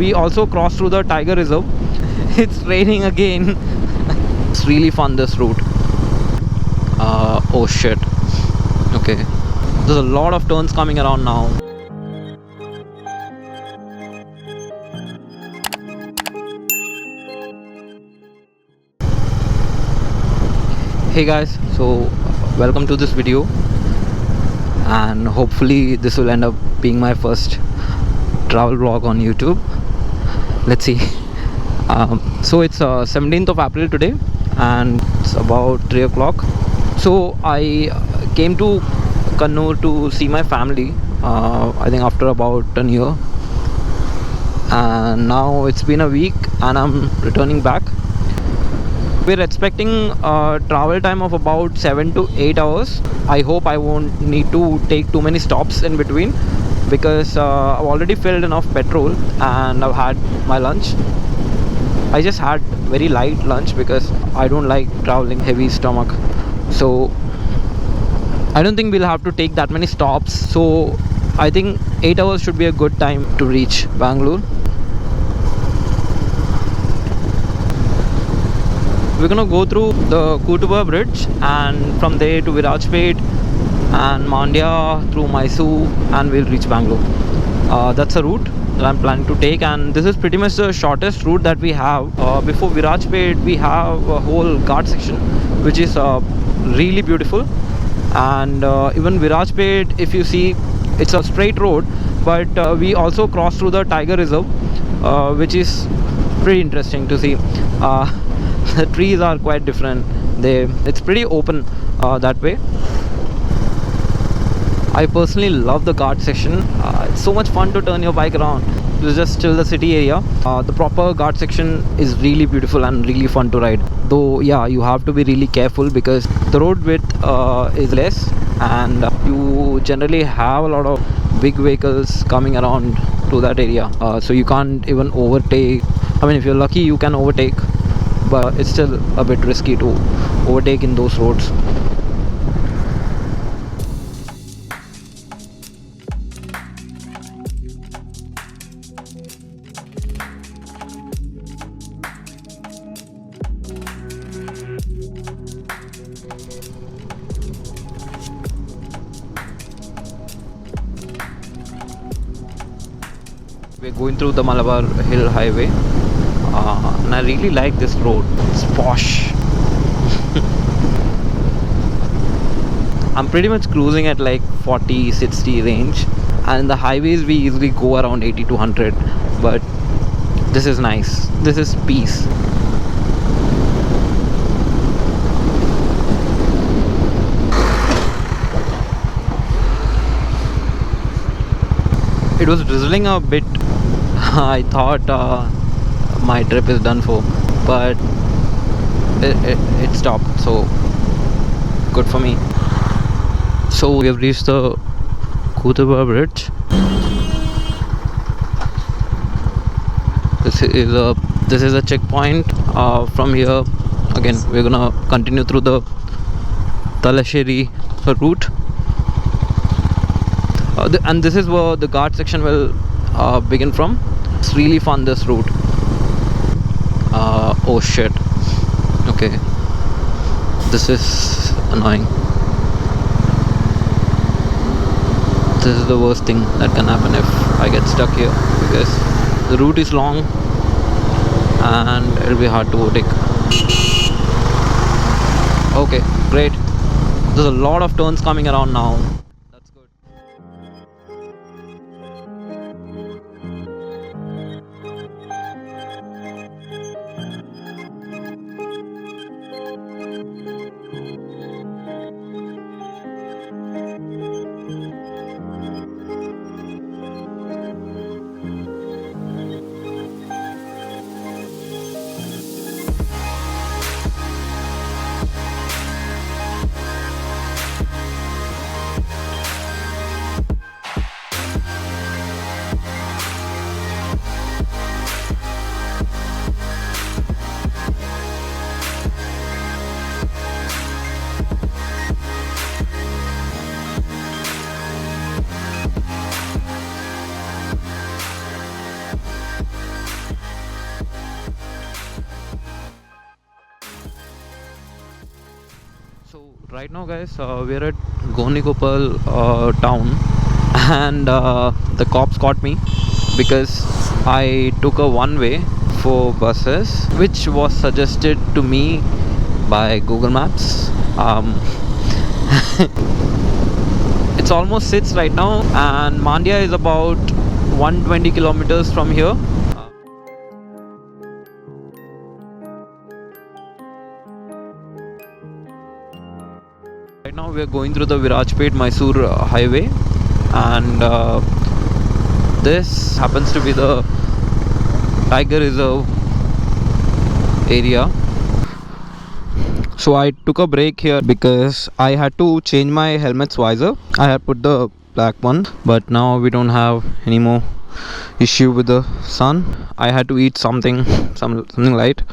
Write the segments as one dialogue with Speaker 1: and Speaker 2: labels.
Speaker 1: We also crossed through the tiger reserve. It's raining again. It's really fun, this route. Oh shit. Okay, there's a lot of turns coming around now. Hey guys, so welcome to this video, and hopefully this will end up being my first travel vlog on YouTube. Let's see. So it's 17th of April today, and it's about 3 o'clock. So I came to Kannur to see my family, I think after about a year, and now it's been a week and I'm returning back. We're expecting a travel time of about 7 to 8 hours. I hope I won't need to take too many stops in between, because I've already filled enough petrol and I've had my lunch. I just had very light lunch because I don't like traveling heavy stomach. So I don't think we'll have to take that many stops. So I think 8 hours should be a good time to reach Bangalore. We're gonna go through the Kutuba bridge, and from there to Virajpet and Mandya through Mysore, and we'll reach Bangalore. That's a route that I'm planning to take, and this is pretty much the shortest route that we have. Before Virajpet, we have a whole Ghat section, which is really beautiful. And even Virajpet, if you see, it's a straight road, but we also cross through the tiger reserve, which is pretty interesting to see. The trees are quite different. It's pretty open that way. I personally love the Ghat section. It's so much fun to turn your bike around. It's just still the city area. The proper Ghat section is really beautiful and really fun to ride. Though, yeah, you have to be really careful because the road width is less, and you generally have a lot of big vehicles coming around to that area. So you can't even overtake. I mean, if you're lucky, you can overtake, but it's still a bit risky to overtake in those roads. We're going through the Malabar Hill Highway, and I really like this road. It's posh. I'm pretty much cruising at like 40-60 range, and in the highways we easily go around 80 to 100, but this is nice. This is peace. It was drizzling a bit. I thought my trip is done for, but it stopped, so good for me. So we have reached the Kutuba bridge. This is a checkpoint. From here, again, we're gonna continue through the Talasheri route. And this is where the Ghat section will begin from. It's really fun, this route. Oh shit. Okay, this is annoying. This is the worst thing that can happen if I get stuck here, because the route is long and it'll be hard to overtake. Okay, great. There's a lot of turns coming around now. That's good. Right now, guys, we're at Gonikopal town, and the cops caught me because I took a one-way for buses, which was suggested to me by Google Maps. It's almost 6 right now, and Mandya is about 120 kilometers from here. Right now we are going through the Virajpet Mysore highway, and this happens to be the Tiger Reserve area. So I took a break here because I had to change my helmet's visor. I had put the black one, but now we don't have any more issue with the sun. I had to eat something light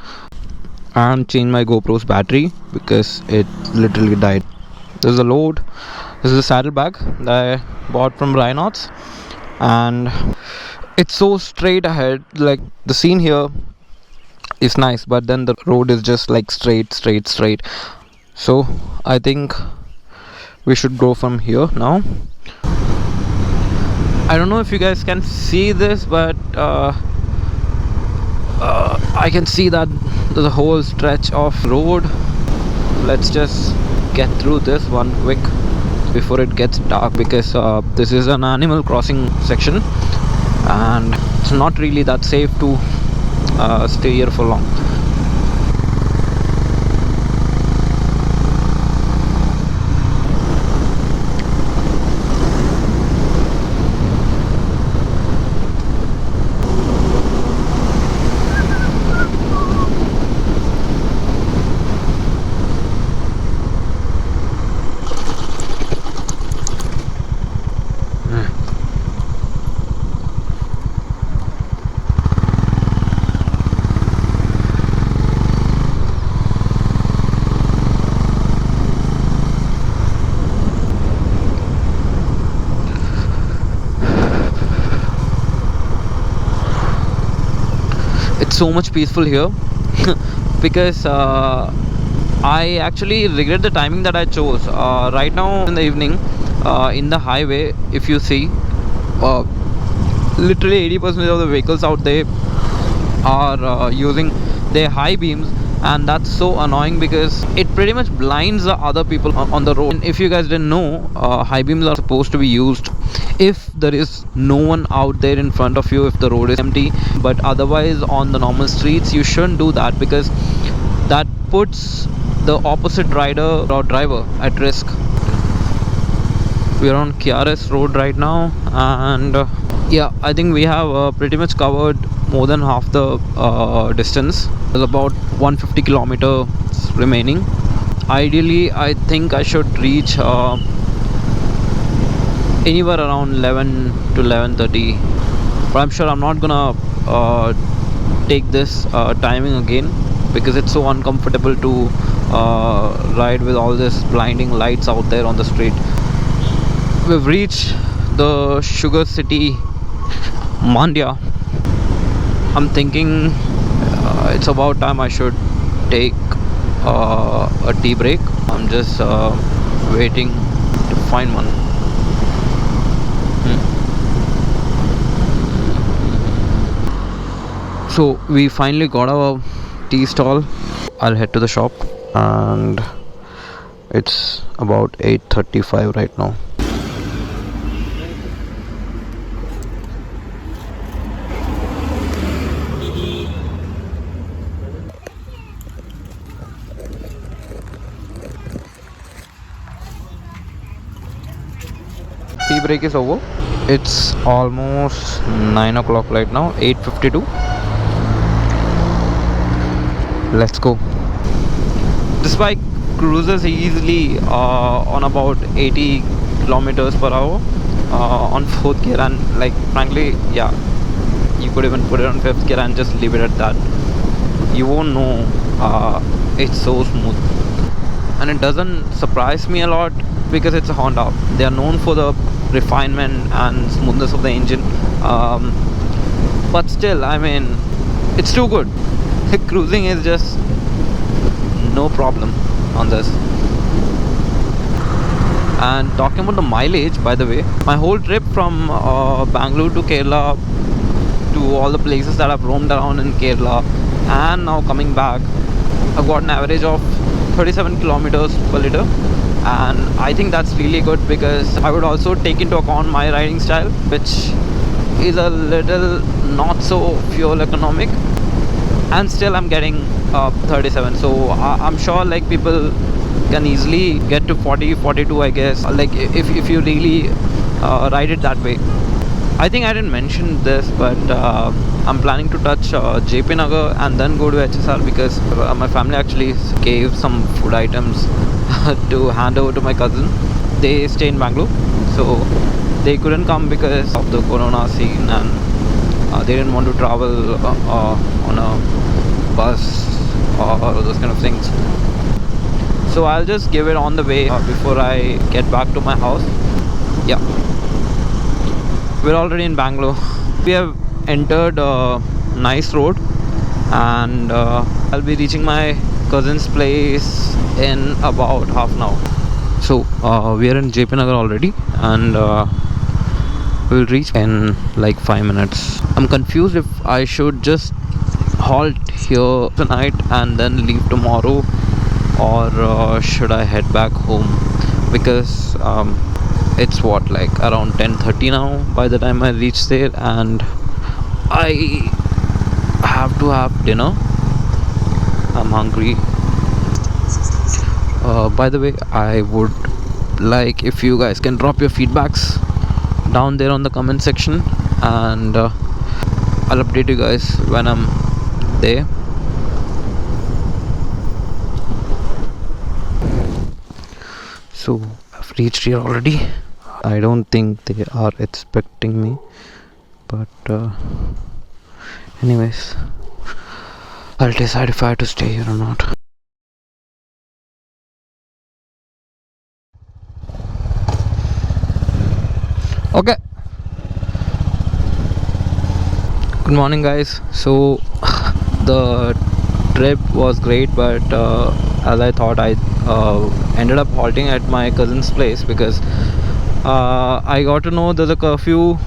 Speaker 1: and change my GoPro's battery because it literally died. This is a load. This is a saddlebag that I bought from Rhinots, and it's so straight ahead. Like, the scene here is nice, but then the road is just like straight. So I think we should go from here now. I don't know if you guys can see this, but I can see that there's a whole stretch of road. Let's just get through this one quick before it gets dark, because this is an animal crossing section and it's not really that safe to stay here for long. So much peaceful here because I actually regret the timing that I chose. Right now in the evening, in the highway, if you see, literally 80% of the vehicles out there are using their high beams, and that's so annoying because it pretty much blinds the other people on the road. And if you guys didn't know, high beams are supposed to be used if there is no one out there in front of you, if the road is empty, but otherwise on the normal streets you shouldn't do that, because that puts the opposite rider or driver at risk. We are on KRS road right now, and yeah, I think we have pretty much covered more than half the distance. There's about 150 kilometers remaining. Ideally, I think I should reach anywhere around 11 to 11:30, but I'm sure I'm not gonna take this timing again, because it's so uncomfortable to ride with all this blinding lights out there on the street. We've reached the sugar city Mandya. I'm thinking it's about time I should take a tea break. I'm just waiting to find one. So we finally got our tea stall. I'll head to the shop, and it's about 8:35 right now. Tea break is over. It's almost 9 o'clock right now, 8:52. Let's go. This bike cruises easily on about 80 kilometers per hour on 4th gear, and like, frankly, yeah, you could even put it on 5th gear and just leave it at that. You won't know. It's so smooth, and it doesn't surprise me a lot because it's a Honda. They are known for the refinement and smoothness of the engine, but still, I mean, it's too good. Cruising is just no problem on this. And talking about the mileage, by the way, my whole trip from Bangalore to Kerala, to all the places that I've roamed around in Kerala, and now coming back, I've got an average of 37 kilometers per liter, and I think that's really good because I would also take into account my riding style, which is a little not so fuel economic, and still I'm getting 37. So I'm sure like people can easily get to 40, 42, I guess, like if you really ride it that way. I think I didn't mention this, but I'm planning to touch JP Nagar and then go to HSR because my family actually gave some food items to hand over to my cousin. They stay in Bangalore, so they couldn't come because of the corona scene, and they didn't want to travel on a bus or those kind of things. So I'll just give it on the way before I get back to my house. Yeah, we're already in Bangalore. We have entered a nice road, and I'll be reaching my cousin's place in about half an hour. So we are in JP Nagar already, and we'll reach in like 5 minutes. I'm confused if I should just halt here tonight and then leave tomorrow, or should I head back home, because it's what, like around 10:30 now by the time I reach there, and I have to have dinner. I'm hungry. By the way, I would like if you guys can drop your feedbacks down there on the comment section, and I'll update you guys when I'm there. So I've reached here already. I don't think they are expecting me, but anyways, I'll decide if I have to stay here or not. Okay, good morning guys. So the trip was great, but as I thought, I ended up halting at my cousin's place because I got to know there's a curfew.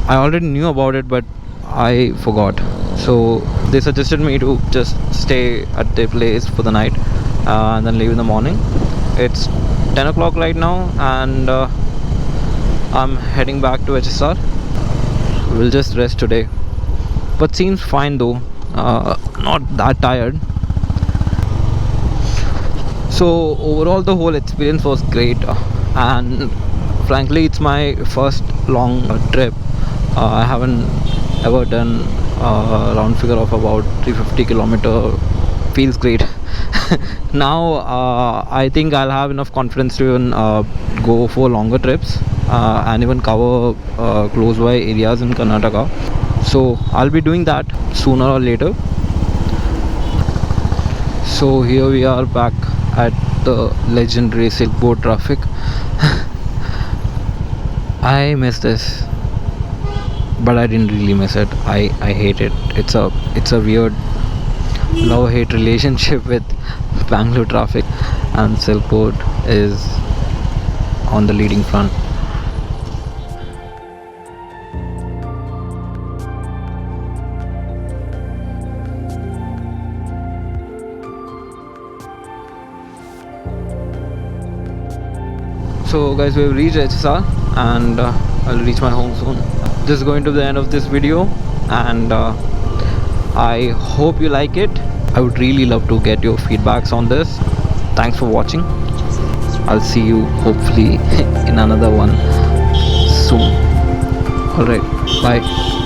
Speaker 1: I already knew about it, but I forgot. So they suggested me to just stay at their place for the night and then leave in the morning. It's 10 o'clock right now, and I'm heading back to HSR. We'll just rest today, but seems fine though, not that tired. So overall the whole experience was great, and frankly it's my first long trip. I haven't ever done a round figure of about 350 kilometer. Feels great. Now I think I'll have enough confidence to even go for longer trips and even cover close by areas in Karnataka. So I'll be doing that sooner or later. So here we are back at the legendary Silkboard traffic. I miss this, but I didn't really miss it. I hate it. It's a weird love-hate relationship with Bangalore traffic, and Silkboard is on the leading front. So guys, we've reached HSR, and I'll reach my home soon. This is going to the end of this video, and I hope you like it. I would really love to get your feedbacks on this. Thanks for watching. I'll see you hopefully in another one soon. Alright, bye.